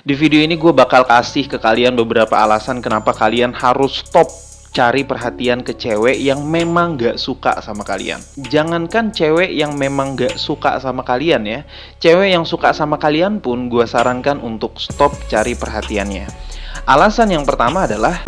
Di video ini gue bakal kasih ke kalian beberapa alasan kenapa kalian harus stop cari perhatian ke cewek yang memang gak suka sama kalian. Jangankan cewek yang memang gak suka sama kalian ya, cewek yang suka sama kalian pun gue sarankan untuk stop cari perhatiannya. Alasan yang pertama adalah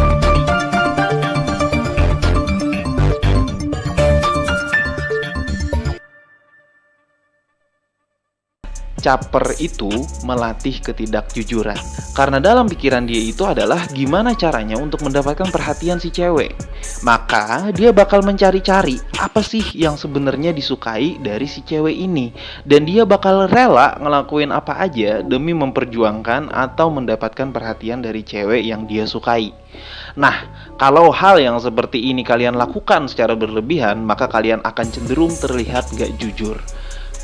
caper itu melatih ketidakjujuran. Karena dalam pikiran dia itu adalah gimana caranya untuk mendapatkan perhatian si cewek. Maka dia bakal mencari-cari apa sih yang sebenarnya disukai dari si cewek ini. Dan dia bakal rela ngelakuin apa aja demi memperjuangkan atau mendapatkan perhatian dari cewek yang dia sukai. Nah, kalau hal yang seperti ini kalian lakukan secara berlebihan, maka kalian akan cenderung terlihat gak jujur.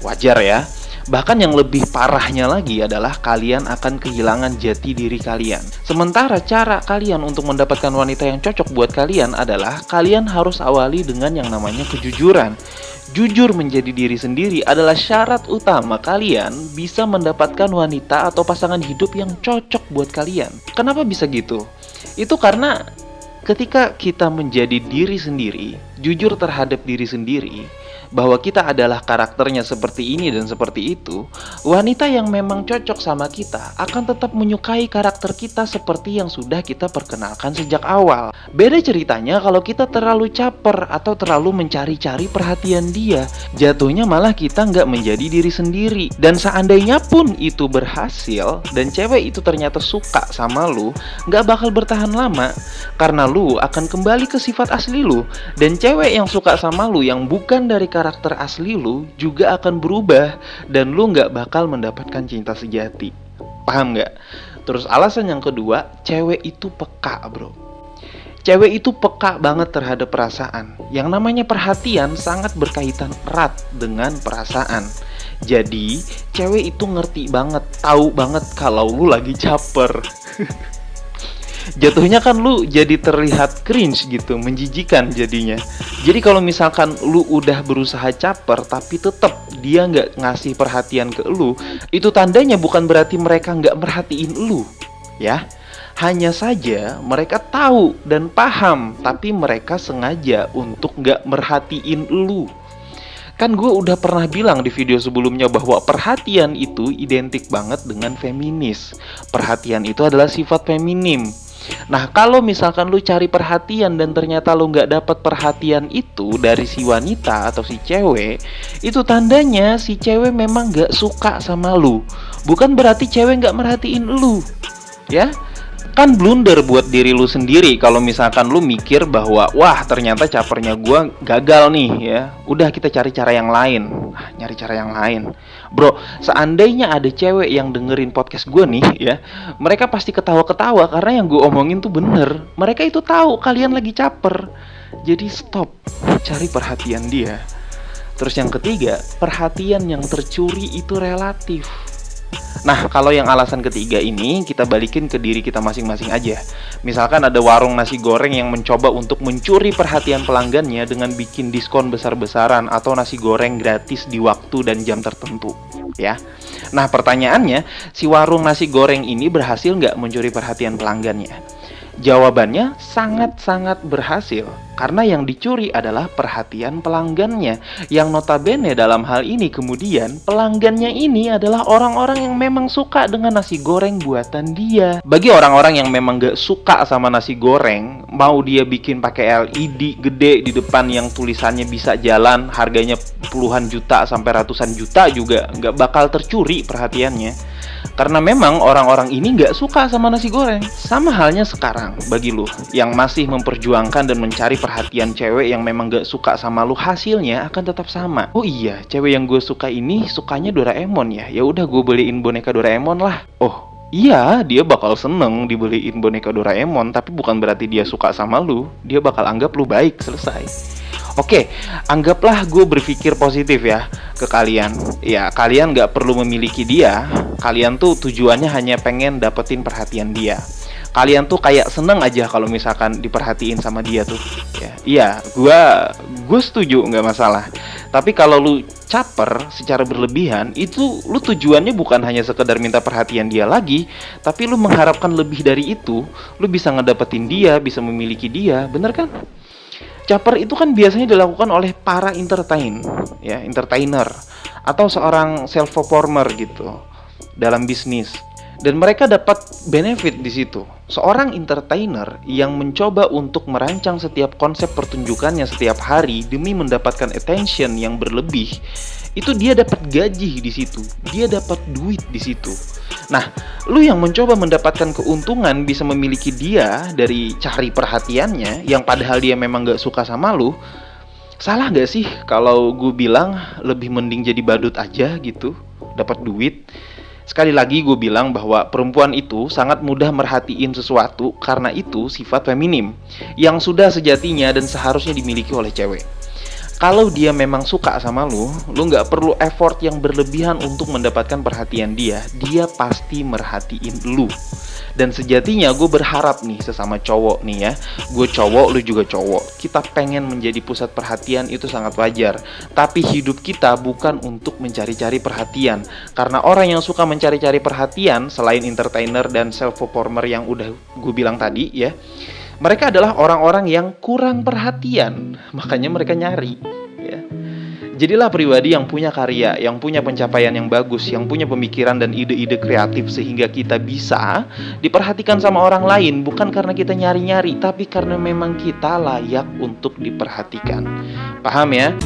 Wajar ya. Bahkan yang lebih parahnya lagi adalah kalian akan kehilangan jati diri kalian. Sementara cara kalian untuk mendapatkan wanita yang cocok buat kalian adalah kalian harus awali dengan yang namanya kejujuran. Jujur menjadi diri sendiri adalah syarat utama kalian bisa mendapatkan wanita atau pasangan hidup yang cocok buat kalian. Kenapa bisa gitu? Itu karena ketika kita menjadi diri sendiri, jujur terhadap diri sendiri, bahwa kita adalah karakternya seperti ini dan seperti itu, wanita yang memang cocok sama kita akan tetap menyukai karakter kita seperti yang sudah kita perkenalkan sejak awal. Beda ceritanya kalau kita terlalu caper atau terlalu mencari-cari perhatian dia, jatuhnya malah kita nggak menjadi diri sendiri. Dan seandainya pun itu berhasil dan cewek itu ternyata suka sama lu, nggak bakal bertahan lama, karena lu akan kembali ke sifat asli lu. Dan cewek yang suka sama lu yang bukan dari karakter asli lu juga akan berubah dan lu nggak bakal mendapatkan cinta sejati. Paham nggak? Terus alasan yang kedua, cewek itu peka, bro. Cewek itu peka banget terhadap perasaan. Yang namanya perhatian sangat berkaitan erat dengan perasaan. Jadi, cewek itu ngerti banget, tahu banget kalau lu lagi caper. Jatuhnya kan lu jadi terlihat cringe gitu, menjijikan jadinya. Jadi kalau misalkan lu udah berusaha caper tapi tetap dia nggak ngasih perhatian ke lu, itu tandanya bukan berarti mereka nggak merhatiin lu, ya. Hanya saja mereka tahu dan paham, tapi mereka sengaja untuk nggak merhatiin lu. Kan gue udah pernah bilang di video sebelumnya bahwa perhatian itu identik banget dengan feminis. Perhatian itu adalah sifat feminim. Nah, kalau misalkan lu cari perhatian dan ternyata lu nggak dapat perhatian itu dari si wanita atau si cewek, itu tandanya si cewek memang nggak suka sama lu. Bukan berarti cewek nggak merhatiin lu, ya. Kan blunder buat diri lu sendiri kalau misalkan lu mikir bahwa wah ternyata capernya gua gagal nih ya. Udah kita cari cara yang lain. Nyari cara yang lain. Bro, seandainya ada cewek yang dengerin podcast gua nih ya, mereka pasti ketawa-ketawa karena yang gua omongin tuh bener. Mereka itu tahu kalian lagi caper. Jadi stop cari perhatian dia. Terus yang ketiga, perhatian yang tercuri itu relatif. Nah, kalau yang alasan ketiga ini kita balikin ke diri kita masing-masing aja. Misalkan ada warung nasi goreng yang mencoba untuk mencuri perhatian pelanggannya dengan bikin diskon besar-besaran atau nasi goreng gratis di waktu dan jam tertentu, ya. Nah, pertanyaannya, si warung nasi goreng ini berhasil nggak mencuri perhatian pelanggannya? Jawabannya sangat-sangat berhasil, karena yang dicuri adalah perhatian pelanggannya. Yang notabene dalam hal ini kemudian pelanggannya ini adalah orang-orang yang memang suka dengan nasi goreng buatan dia. Bagi orang-orang yang memang gak suka sama nasi goreng, mau dia bikin pakai LED gede di depan yang tulisannya bisa jalan, harganya puluhan juta sampai ratusan juta juga gak bakal tercuri perhatiannya. Karena memang orang-orang ini gak suka sama nasi goreng. Sama halnya sekarang bagi lu yang masih memperjuangkan dan mencari perhatian cewek yang memang gak suka sama lu, hasilnya akan tetap sama. Oh iya, cewek yang gue suka ini sukanya Doraemon ya. Ya udah gue beliin boneka Doraemon lah. Oh iya, dia bakal seneng dibeliin boneka Doraemon, tapi bukan berarti dia suka sama lu. Dia bakal anggap lu baik, selesai. Oke, anggaplah gue berpikir positif ya ke kalian. Ya, kalian gak perlu memiliki dia. Kalian tuh tujuannya hanya pengen dapetin perhatian dia. Kalian tuh kayak seneng aja kalau misalkan diperhatiin sama dia tuh. Ya, iya, gue setuju, nggak masalah. Tapi kalau lu caper secara berlebihan, itu lu tujuannya bukan hanya sekedar minta perhatian dia lagi, tapi lu mengharapkan lebih dari itu. Lu bisa ngedapetin dia, bisa memiliki dia, bener kan? Caper itu kan biasanya dilakukan oleh para entertainer atau seorang self performer gitu dalam bisnis. Dan mereka dapat benefit di situ. Seorang entertainer yang mencoba untuk merancang setiap konsep pertunjukannya setiap hari demi mendapatkan attention yang berlebih, itu dia dapat gaji di situ, dia dapat duit di situ. Nah, lu yang mencoba mendapatkan keuntungan bisa memiliki dia dari cari perhatiannya, yang padahal dia memang gak suka sama lu. Salah gak sih kalau gue bilang lebih mending jadi badut aja gitu, dapat duit? Sekali lagi gue bilang bahwa perempuan itu sangat mudah merhatiin sesuatu karena itu sifat feminim yang sudah sejatinya dan seharusnya dimiliki oleh cewek. Kalau dia memang suka sama lu nggak perlu effort yang berlebihan untuk mendapatkan perhatian dia. Dia pasti merhatiin lu. Dan sejatinya gue berharap nih sesama cowok nih ya, gue cowok, lu juga cowok, kita pengen menjadi pusat perhatian itu sangat wajar. Tapi hidup kita bukan untuk mencari-cari perhatian. Karena orang yang suka mencari-cari perhatian, selain entertainer dan self-performer yang udah gue bilang tadi ya, mereka adalah orang-orang yang kurang perhatian, makanya mereka nyari ya. Jadilah pribadi yang punya karya, yang punya pencapaian yang bagus, yang punya pemikiran dan ide-ide kreatif sehingga kita bisa diperhatikan sama orang lain, bukan karena kita nyari-nyari, tapi karena memang kita layak untuk diperhatikan. Paham ya?